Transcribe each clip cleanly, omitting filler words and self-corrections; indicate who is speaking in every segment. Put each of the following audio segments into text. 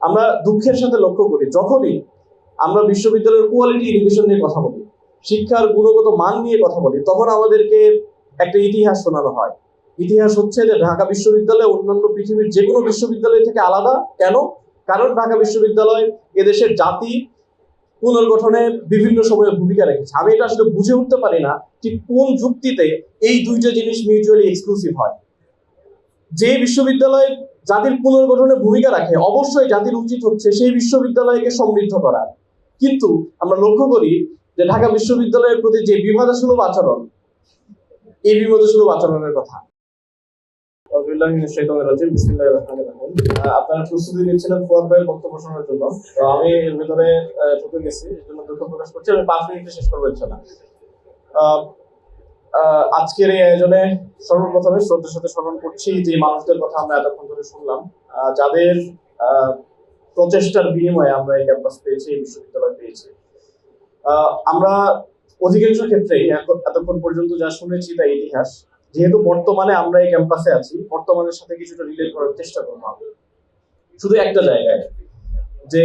Speaker 1: আমরা দুঃখের সাথে লক্ষ্য করি যখনই আমরা বিশ্ববিদ্যালয়ের কোয়ালিটি এডুকেশন নিয়ে কথা বলি, শিক্ষার গুণগত মান নিয়ে কথা বলি, তখন আমাদেরকে একটা ইতিহাস শোনানো হয়। ইতিহাস হচ্ছে যে ঢাকা বিশ্ববিদ্যালয় অন্যান্য পৃথিবীর যে কোনো বিশ্ববিদ্যালয় থেকে আলাদা। কেন? কারণ ঢাকা বিশ্ববিদ্যালয় এদেশের জাতি পুনর্গঠনে বিভিন্ন সময়ে ভূমিকা রেখেছে। আমি এটা আসলে বুঝে উঠতে পারি না ঠিক কোন যুক্তিতে এই দুইটা জিনিস মিউচুয়ালি এক্সক্লুসিভ হয়। যে বিশ্ববিদ্যালয় জাতির পুনর্গঠনে ভূমিকা রাখে, অবশ্যই জাতির উচিত হচ্ছে সেই বিশ্ববিদ্যালয়কে সমৃদ্ধ করা। কিন্তু আমরা লক্ষ্য করি যে ঢাকা বিশ্ববিদ্যালয়ের প্রতি যে বিবাদসুলভ আচরণ, এই বিবাদসুলভ আচরণের কথা। আপনারা প্রস্তুতি নিচ্ছিলেন ফুয়াদ ভাইয়ের বক্তব্য শোনার জন্য, তো আমি এর ভিতরে ঢুকে গেছি, এর জন্য দুঃখ প্রকাশ করছি। আমি 5 মিনিটে শেষ করবো ইনশাআল্লাহ। আজকের এই আয়োজনে সর্বপ্রথমে শ্রদ্ধার সাথে স্মরণ করছি যে মানুষদের কথা আমরা এতক্ষণ ধরে শুনলাম, যাদের প্রচেষ্টার বিনিময়ে আমরা এই ক্যাম্পাস পেয়েছি, এই বিশ্ববিদ্যালয় পেয়েছি। আমরা অধিকাংশ ক্ষেত্রেই এতক্ষণ পর্যন্ত যা শুনেছি তা ইতিহাস। যেহেতু বর্তমানে আমরা এই ক্যাম্পাসে আছি, বর্তমানের সাথে কিছুটা রিলেট করার চেষ্টা করবো। শুধু একটা জায়গায়, যে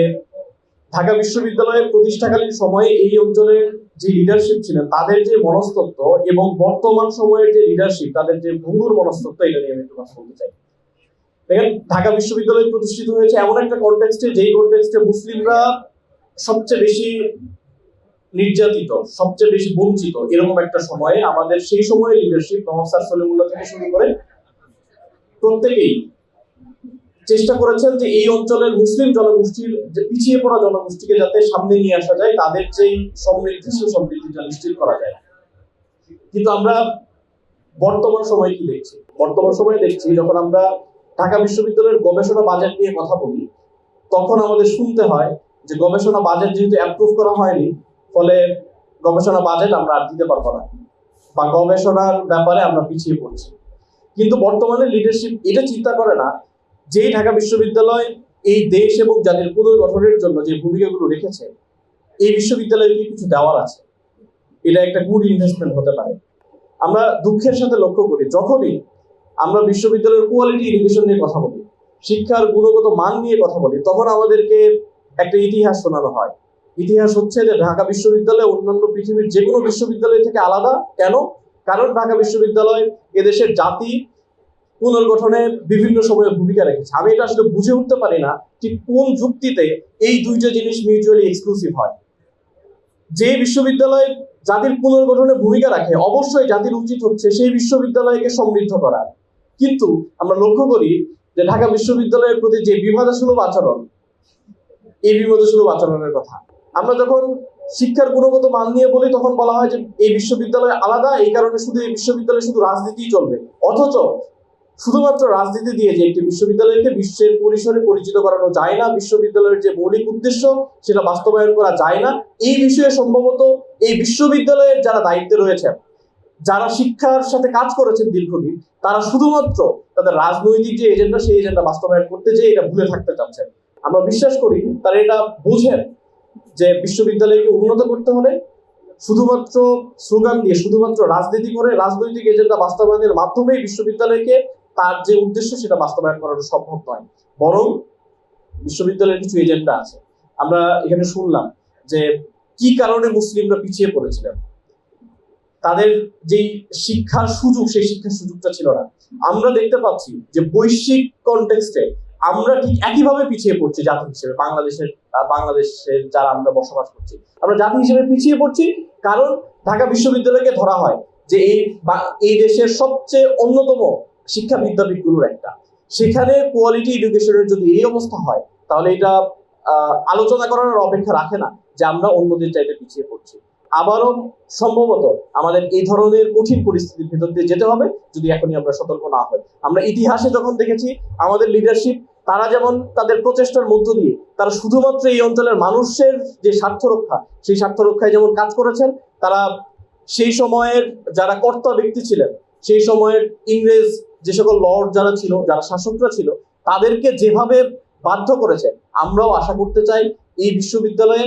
Speaker 1: ঢাকা বিশ্ববিদ্যালয়ের প্রতিষ্ঠাকালীন সময়ে এই অঞ্চলের যে লিডারশিপ ছিলেন তাদের যে মনস্তত্ত্ব এবং বর্তমান সময়ের যে লিডারশিপ তাদের যে ভঙ্গুর মনস্তত্ত্ব, এটা নিয়ে আমি একটু কথা বলতে চাই। দেখেন, ঢাকা বিশ্ববিদ্যালয় প্রতিষ্ঠিত হয়েছে এমন একটা কনটেক্সটে, যেই কনটেক্সটে মুসলিমরা সবচেয়ে বেশি নির্যাতিত, সবচেয়ে বেশি বঞ্চিত, এরকম একটা সময়ে আমাদের সেই সময়ের লিডারশিপ নওয়াব স্যার সলিমুল্লাহ থেকে শুরু করে প্রত্যেকেই চেষ্টা করেছেন যে এই অঞ্চলের মুসলিম জনগোষ্ঠীর যে পিছিয়ে পড়া জনগোষ্ঠীকে যাতে সামনে নিয়ে আসা যায়, তাদের যেই সমৃদ্ধি সেই সমৃদ্ধিটা নিশ্চিত করা যায়। কিন্তু আমরা বর্তমান সময়ে কি দেখছি? বর্তমান সময়ে দেখছি যখন আমরা ঢাকা বিশ্ববিদ্যালয়ের গবেষণা বাজেট নিয়ে কথা বলি, তখন আমাদের শুনতে হয় যে গবেষণা বাজেট যেহেতু অ্যাপ্রুভ করা হয়নি, ফলে গবেষণা বাজেট আমরা আর দিতে পারবো না, বা গবেষণার ব্যাপারে আমরা পিছিয়ে পড়ছি। কিন্তু বর্তমানে লিডারশিপ এটা চিন্তা করে না যে ঢাকা বিশ্ববিদ্যালয় এই দেশ এবং জাতির পুনর্গঠনের জন্য যে ভূমিকাগুলো রেখেছে, এই বিশ্ববিদ্যালয়কে কিছু দেওয়ার আছে, এটা একটা গুড ইনভেস্টমেন্ট হতে পারে। আমরা দুঃখের সাথে লক্ষ্য করি যখনই আমরা বিশ্ববিদ্যালয়ের কোয়ালিটি এডুকেশন নিয়ে কথা বলি, শিক্ষার গুণগত মান নিয়ে কথা বলি, তখন আমাদেরকে একটা ইতিহাস শোনানো হয়। ইতিহাস হচ্ছে যে ঢাকা বিশ্ববিদ্যালয় অন্যান্য পৃথিবীর যে কোনো বিশ্ববিদ্যালয় থেকে আলাদা। কেন? কারণ ঢাকা বিশ্ববিদ্যালয় এদেশের জাতি পুনর্গঠনে বিভিন্ন সময়ে ভূমিকা রেখেছে। আমি এটা আসলে বুঝে উঠতে পারি না ঠিক কোন যুক্তিতে এই দুইটা জিনিস মিউচুয়ালি এক্সক্লুসিভ হয়। যে বিশ্ববিদ্যালয় জাতির পুনর্গঠনে ভূমিকা রাখে, অবশ্যই জাতির উচিত হচ্ছে সেই বিশ্ববিদ্যালয়কে সমৃদ্ধ করা। কিন্তু আমরা লক্ষ্য করি যে ঢাকা বিশ্ববিদ্যালয়ের প্রতি যে বিবাদসুলভ আচরণ, এই বিবাদসুলভ আচরণের কথা। আমরা যখন শিক্ষার গুণগত মান নিয়ে বলি, তখন বলা হয় যে এই বিশ্ববিদ্যালয় আলাদা, এই কারণে শুধু এই বিশ্ববিদ্যালয়ে শুধু রাজনীতিই চলবে। অথচ শুধুমাত্র রাজনীতি দিয়ে যে একটি বিশ্ববিদ্যালয়কে বিশ্বের পরিসরে পরিচিত করানো যায় না, বিশ্ববিদ্যালয়ের যে মৌলিক উদ্দেশ্য সেটা বাস্তবায়ন করা যায় না, এই বিষয়ে সম্ভবত এই বিশ্ববিদ্যালয়ের যারা দায়িত্বে রয়েছেন, যারা শিক্ষার সাথে কাজ করেছেন দীর্ঘদিন, তারা শুধুমাত্র তাদের রাজনৈতিক যে এজেন্ডা, সেই এজেন্ডা বাস্তবায়ন করতে যেয়ে এটা ভুলে থাকতে চাচ্ছেন। আমরা বিশ্বাস করি তারা এটা বুঝেন যে বিশ্ববিদ্যালয়কে উন্নত করতে হলে শুধুমাত্র স্লোগান দিয়ে, শুধুমাত্র রাজনীতি করে, রাজনৈতিক এজেন্ডা বাস্তবায়নের মাধ্যমেই বিশ্ববিদ্যালয়কে তার যে উদ্দেশ্য সেটা বাস্তবায়ন করানো সম্ভব নয়। বরং বিশ্ববিদ্যালয়ের কিছু এজেন্ডা আছে। আমরা এখানে শুনলাম যে কি কারণে মুসলিমরা পিছিয়ে পড়েছিলেন, তাদের যেই শিক্ষার সুযোগ, সেই শিক্ষার সুযোগটা ছিল না। আমরা দেখতে পাচ্ছি যে বৈশ্বিক কনটেক্সটে আমরা ঠিক একইভাবে পিছিয়ে পড়ছি জাতি হিসেবে। বাংলাদেশের যারা আমরা বসবাস করছি, আমরা জাতি হিসেবে পিছিয়ে পড়ছি, কারণ ঢাকা বিশ্ববিদ্যালয়কে ধরা হয় যে এই দেশের সবচেয়ে অন্যতম শিক্ষা বিদ্যাপীঠগুলোর একটা। সেখানে কোয়ালিটি এডুকেশনের যদি এই অবস্থা হয়, তাহলে এটা আলোচনা করার অপেক্ষা রাখে না যে আমরা অন্যদের চাইতে পিছিয়ে পড়ছি। আবারও সম্ভবত আমাদের এই ধরনের কঠিন পরিস্থিতির ভেতর দিয়ে যেতে হবে যদি এখনই আমরা সতর্ক না হই। আমরা ইতিহাসে যখন দেখেছি আমাদের লিডারশিপ, তারা যেমন তাদের প্রচেষ্টার মধ্য দিয়ে তারা শুধুমাত্র এই অঞ্চলের মানুষের যে স্বার্থ রক্ষা, সেই স্বার্থ রক্ষায় যেমন কাজ করেছেন, তারা সেই সময়ের যারা কর্তা ব্যক্তি ছিলেন, সেই সময়ের ইংরেজ যে সকল লর্ড যারা ছিল, যারা শাসকরা ছিল, তাদেরকে যেভাবে বাধ্য করেছে, আমরাও আশা করতে চাই এই বিশ্ববিদ্যালয়ে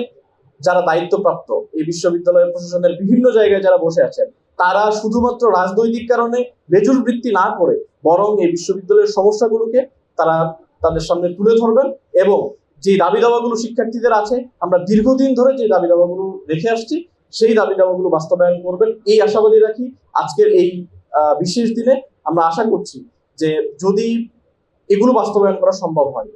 Speaker 1: যারা দায়িত্বপ্রাপ্ত, এই বিশ্ববিদ্যালয়ের প্রশাসনের বিভিন্ন জায়গায় যারা বসে আছেন, তারা শুধুমাত্র রাজনৈতিক কারণে লেজুর বৃত্তি না করে বরং এই বিশ্ববিদ্যালয়ের সমস্যাগুলোকে তারা তাদের সামনে তুলে ধরবেন এবং যে দাবি দাওয়াগুলো শিক্ষার্থীদের আছে, আমরা দীর্ঘদিন ধরে যে দাবি দাওয়াগুলো রেখে আসছি সেই দাবি দাওয়াগুলো বাস্তবায়ন করবেন এই আশাবাদী রাখি। আজকের এই বিশেষ দিনে আমরা আশা করছি যে যদি এগুলো বাস্তবায়ন করা সম্ভব হয়,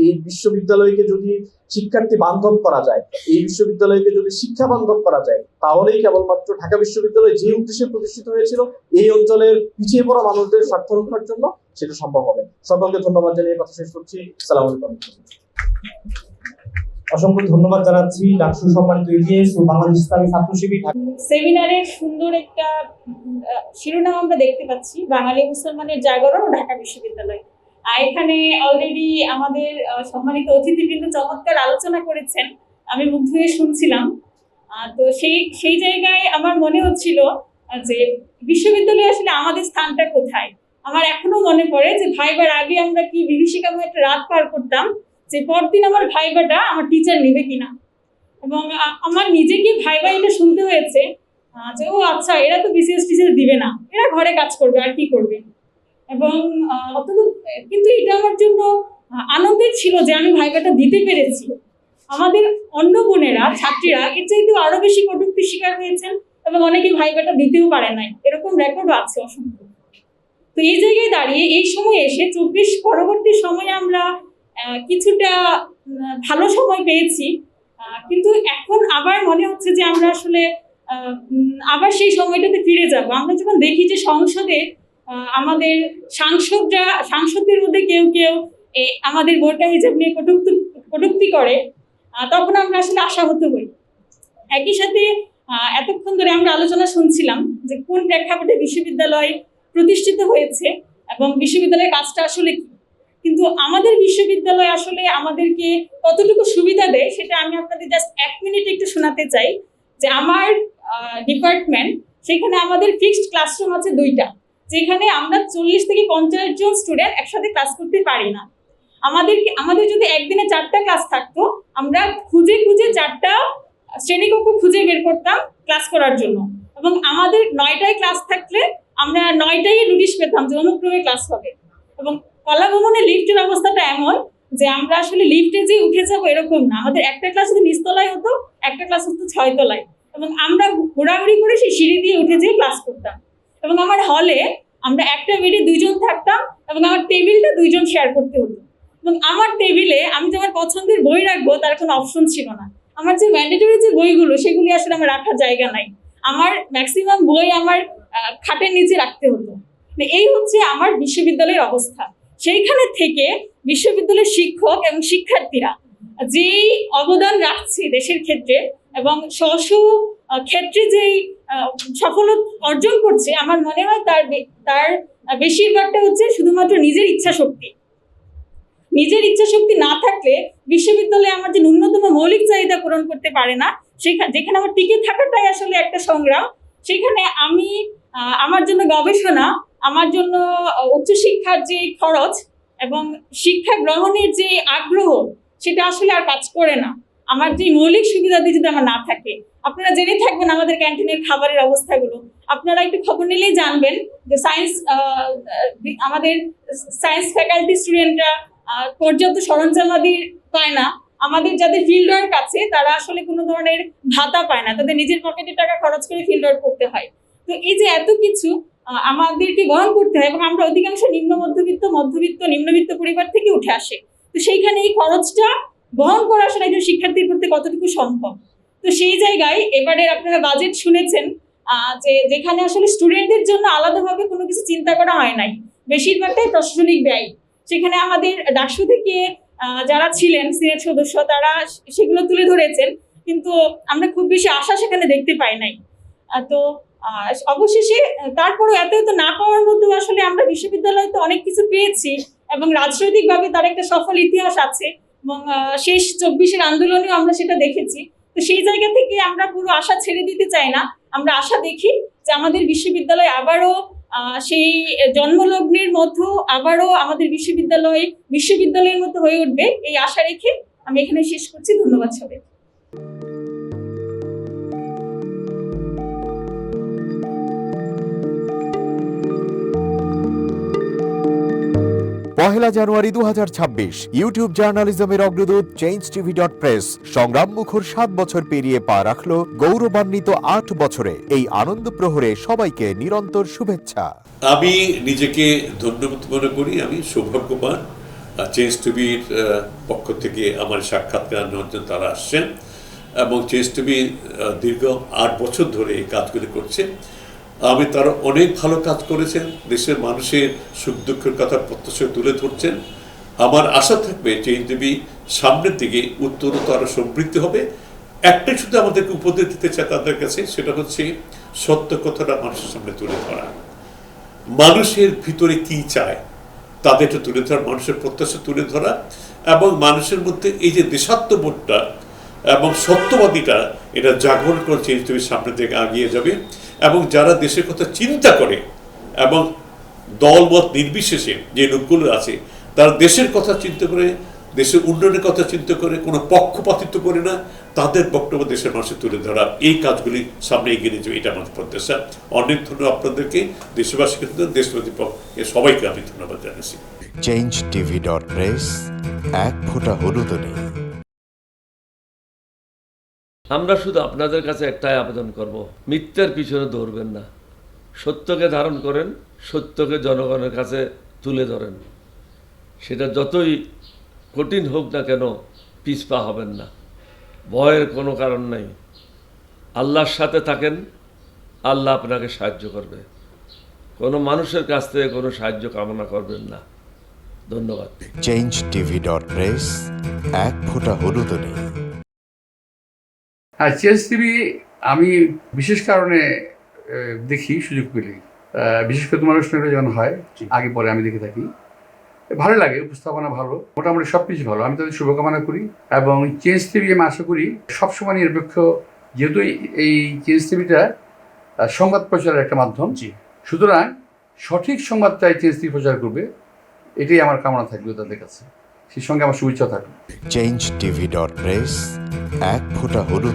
Speaker 1: এই বিশ্ববিদ্যালয়কে যদি শিক্ষার্থী বান্ধব করা যায়, এই বিশ্ববিদ্যালয়কে যদি শিক্ষা বান্ধব করা যায়, তাহলেই কেবলমাত্র ঢাকা বিশ্ববিদ্যালয় যে উদ্দেশ্যে প্রতিষ্ঠিত হয়েছিল এই অঞ্চলের পিছিয়ে পড়া মানুষদের স্বার্থ রক্ষার জন্য, সেটা সম্ভব হবে। সকলকে ধন্যবাদ জানিয়ে কথা শেষ করছি। আসসালামু আলাইকুম।
Speaker 2: অসংখ্য ধন্যবাদ জানাচ্ছি ডাকসু সম্মানিত ইতিহাস ও বাংলাদেশ ইসলামী ছাত্র শিবির।
Speaker 3: সেমিনারের সুন্দর একটা শিরোনাম আমরা দেখতে পাচ্ছি, বাঙালি মুসলমানের জাগরণ ও ঢাকা বিশ্ববিদ্যালয়। এখানে অলরেডি আমাদের সম্মানিত অতিথিবৃন্দ চমৎকার আলোচনা করেছেন, আমি মুগ্ধ হয়ে শুনছিলাম। তো সেই জায়গায় আমার মনে হচ্ছিল যে বিশ্ববিদ্যালয়ে আসলে আমাদের স্থানটা কোথায়। আমার এখনো মনে পড়ে যে ভাইবার আগে আমরা কি বিভীষিকাময় একটা রাত পার করতাম যে পরদিন আমার ভাইবাটা আমার টিচার নেবে কিনা, এবং আমার নিজেকে ভাইবা এটা শুনতে হয়েছে যে ও আচ্ছা এরা তো বিসিএস টিসিএস দিবে না, এরা ঘরে কাজ করবে আর কি করবে। এবং কিন্তু এটা আমার জন্য আনন্দের ছিল যে আমি ভাইবাটা দিতে পেরেছি। আমাদের অন্য বোনেরা ছাত্রীরা এর চাইতেও আরো বেশি কটূক্তির শিকার হয়েছেন এবং অনেকে ভাইবাটা দিতেও পারে নাই, এরকম রেকর্ডও আছে অসংখ্য। তো এই জায়গায় দাঁড়িয়ে এই সময় এসে 24 পরবর্তী সময়ে আমরা কিছুটা ভালো সময় পেয়েছি, কিন্তু এখন আবার মনে হচ্ছে যে আমরা আসলে আবার সেই সময়টাতে ফিরে যাব। আমরা যখন দেখি যে সংসদে আমাদের সাংসদদের মধ্যে কেউ কেউ আমাদের বোরকা হিজাব নিয়ে কটূক্তি করে, তখন আমরা আসলে আশাহত হই। একই সাথে এতক্ষণ ধরে আমরা আলোচনা শুনছিলাম যে কোন প্রেক্ষাপটে বিশ্ববিদ্যালয় প্রতিষ্ঠিত হয়েছে এবং বিশ্ববিদ্যালয়ের কাজটা আসলে কি, কিন্তু আমাদের বিশ্ববিদ্যালয় আসলে আমাদেরকে কতটুকু সুবিধা দেয় সেটা আমি আপনাদের জাস্ট 1 মিনিট একটু শোনাতে চাই। যে আমার ডিপার্টমেন্ট, সেখানে আমাদের ফিক্সড ক্লাসরুম আছে 2টা, যেখানে আমরা 40 থেকে 50 জন স্টুডেন্ট একসাথে ক্লাস করতে পারি না। আমাদের যদি একদিনে 4টা ক্লাস থাকতো, আমরা খুঁজে 4টা শ্রেণীকক্ষ খুঁজে বের করতাম ক্লাস করার জন্য, এবং আমাদের 9টায় ক্লাস থাকলে আমরা 9টায় নোটিশ পেতাম যে অনুক্রমে ক্লাস হবে। এবং কলা ভবনের লিফটের অবস্থাটা এমন যে আমরা আসলে লিফটে যে উঠে যাবো এরকম না, আমাদের একটা ক্লাস যদি নিচতলায় হতো, একটা ক্লাস হতো 6 তলায়, এবং আমরা ঘোরাঘুরি করে সেই সিঁড়ি দিয়ে উঠে যেয়ে ক্লাস করতাম। এবং আমার হলে আমরা একটা বেডে 2 জন থাকতাম এবং আমার টেবিলটা 2 জন শেয়ার করতে হতো। এবং আমার টেবিলে আমি যে আমার পছন্দের বই রাখবো তার কোনো অপশন ছিল না। আমার যে ম্যান্ডেটরি যে বইগুলো সেগুলি আসলে আমার রাখার জায়গা নাই, আমার ম্যাক্সিমাম বই আমার খাটের নিচে রাখতে হতো। এই হচ্ছে আমার বিশ্ববিদ্যালয়ের অবস্থা। সেইখানে থেকে বিশ্ববিদ্যালয়ের শিক্ষক এবং শিক্ষার্থীরা যেই অবদান রাখছে দেশের ক্ষেত্রে এবং স্ব ক্ষেত্রে যেই সফলতা অর্জন করছে, আমার মনে হয় তার বেশিরভাগটা হচ্ছে শুধুমাত্র নিজের ইচ্ছা শক্তি। নিজের ইচ্ছা শক্তি না থাকলে বিশ্ববিদ্যালয়ে আমার যে ন্যূনতম মৌলিক চাহিদা পূরণ করতে পারে না, যেখানে আমার টিকে থাকাটাই আসলে একটা সংগ্রাম, সেখানে আমি আমার জন্য গবেষণা, আমার জন্য উচ্চশিক্ষার যে খরচ এবং শিক্ষা গ্রহণের যে আগ্রহ, সেটা আসলে আর কাজ করে না আমার যে মৌলিক সুবিধাদি যদি আমার না থাকে। আপনারা জেনে থাকবেন আমাদের ক্যান্টিনের খাবারের অবস্থাগুলো, আপনারা একটু খবর নিলেই জানবেন যে আমাদের সায়েন্স ফ্যাকাল্টি স্টুডেন্টরা পর্যাপ্ত সরঞ্জামাদি পায় না, আমাদের যাদের ফিল্ড ওয়ার্ক আছে তারা আসলে কোনো ধরনের ভাতা পায় না, তাদের নিজের পকেটে টাকা খরচ করে ফিল্ড ওয়ার্ক করতে হয়। তো এই যে এত কিছু আমাদেরকে বহন করতে হয়, এবং আমরা অধিকাংশ নিম্নবিত্ত পরিবার থেকে উঠে আসে, তো সেইখানে এই খরচটা বহন করা আসলে একজন শিক্ষার্থীর করতে কতটুকু সম্ভব। তো সেই জায়গায় এবারে আপনারা বাজেট শুনেছেন যে যেখানে আসলে স্টুডেন্টদের জন্য আলাদাভাবে কোনো কিছু চিন্তা করা হয় নাই, বেশিরভাগটাই প্রশাসনিক ব্যয়। সেখানে আমাদের ডাকসু থেকে যারা ছিলেন সিনেট সদস্য তারা সেগুলো তুলে ধরেছেন, কিন্তু আমরা খুব বেশি আশা সেখানে দেখতে পাই নাই। তো অবশেষে তারপরও এত না পাওয়ার মধ্যেও আসলে আমরা বিশ্ববিদ্যালয়ে তো অনেক কিছু পেয়েছি এবং রাজনৈতিকভাবে তার একটা সফল ইতিহাস আছে, এবং শেষ 24-এর আন্দোলনেও আমরা সেটা দেখেছি। তো সেই জায়গা থেকে আমরা পুরো আশা ছেড়ে দিতে চাই না, আমরা আশা দেখি যে আমাদের বিশ্ববিদ্যালয় আবারও সেই জন্মলগ্নের মতো আবারও আমাদের বিশ্ববিদ্যালয়ের মতো হয়ে উঠবে, এই আশা রেখে আমি এখানে শেষ করছি। ধন্যবাদ সবাই।
Speaker 4: 1 জানুয়ারি 2026 ইউটিউব জার্নালিজমের অগ্রদূত change.tv.press সংগ্রামমুখর 7 বছর পেরিয়ে পা রাখলো গৌরবান্বিত 8 বছরে। এই আনন্দ প্রহরে সবাইকে নিরন্তর শুভেচ্ছা।
Speaker 5: আমি নিজেকে ধন্যবাদ মনে করি, আমি সৌভাগ্যবান। চেঞ্জ টিভির পক্ষ থেকে আমার সাক্ষাৎকার নেওয়ার জন্য তারা আসছেন এবং চেঞ্জ টিভি দীর্ঘ 8 বছর ধরে এই কাজগুলি করছে। আমি তারা অনেক ভালো কাজ করেছেন, দেশের মানুষের সুখ দুঃখের কথা প্রত্যক্ষ তুলে ধরছেন। আমার আশা থাকবে চেঞ্জ টিভি সামনের দিকে উত্তরোত্তর আরও সমৃদ্ধ হবে। একটাই শুধু আমাদেরকে উপদেশ দিতে চায় তাদের কাছে, সেটা হচ্ছে সত্য কথাটা মানুষের সামনে তুলে ধরা, মানুষের ভিতরে কি চায় তাদেরটা তুলে ধরা, মানুষের প্রত্যাশা তুলে ধরা এবং মানুষের মধ্যে এই যে দেশাত্মবোধটা এবং সত্যবাদীটা এটা জাগরণ করে চেঞ্জ টিভির সামনের দিকে এগিয়ে যাবে। এবং যারা দেশের কথা চিন্তা করে এবং দলমত নির্বিশেষে যে লোকগুলো আছে তারা দেশের কথা চিন্তা করে, দেশের উন্নয়নের কথা চিন্তা করে, কোনো পক্ষপাতিত্ব করে না, তাদের বক্তব্য দেশের মানুষের তুলে ধরা, এই কাজগুলি সামনে এগিয়ে নিয়ে যাবে, এটা আমার প্রত্যাশা। অনেক ধন্যবাদ আপনাদেরকে, দেশবাসীকে, দেশবাসী সবাইকে আমি ধন্যবাদ জানাচ্ছি।
Speaker 4: change.tv.press এক ফোঁটা হলুদ নেই।
Speaker 6: আমরা শুধু আপনাদের কাছে একটাই আবেদন করব, মিথ্যার পিছনে দৌড়বেন না, সত্যকে ধারণ করেন, সত্যকে জনগণের কাছে তুলে ধরেন। সেটা যতই কঠিন হোক না কেন পিছপা হবেন না, ভয়ের কোনো কারণ নাই। আল্লাহর সাথে থাকেন, আল্লাহ আপনাকে সাহায্য করবে। কোনো মানুষের কাছ থেকে কোনো সাহায্য কামনা করবেন না। ধন্যবাদ।
Speaker 4: change.tv.press এক ফোঁটা হলুদ নেই।
Speaker 7: হ্যাঁ, চেঞ্জ টিভি আমি বিশেষ কারণে দেখি সুযোগ পেলে, বিশেষ করে তোমার অনুষ্ঠানটা যখন হয় আগে পরে আমি দেখে থাকি, ভালো লাগে, উপস্থাপনা ভালো, মোটামুটি সব কিছু ভালো। আমি তাদের শুভকামনা করি এবং চেঞ্জ টিভি আমি আশা করি সবসময় নিরপেক্ষ, যেহেতু এই চেঞ্জ টিভিটা সংবাদ প্রচারের একটা মাধ্যম, সুতরাং সঠিক সংবাদটাই চেঞ্জ টিভি প্রচার করবে, এটাই আমার কামনা থাকবে তাদের কাছে, সেই সঙ্গে আমার শুভেচ্ছা থাকবে।
Speaker 4: change.tv.press এক ফোঁটা হলুদ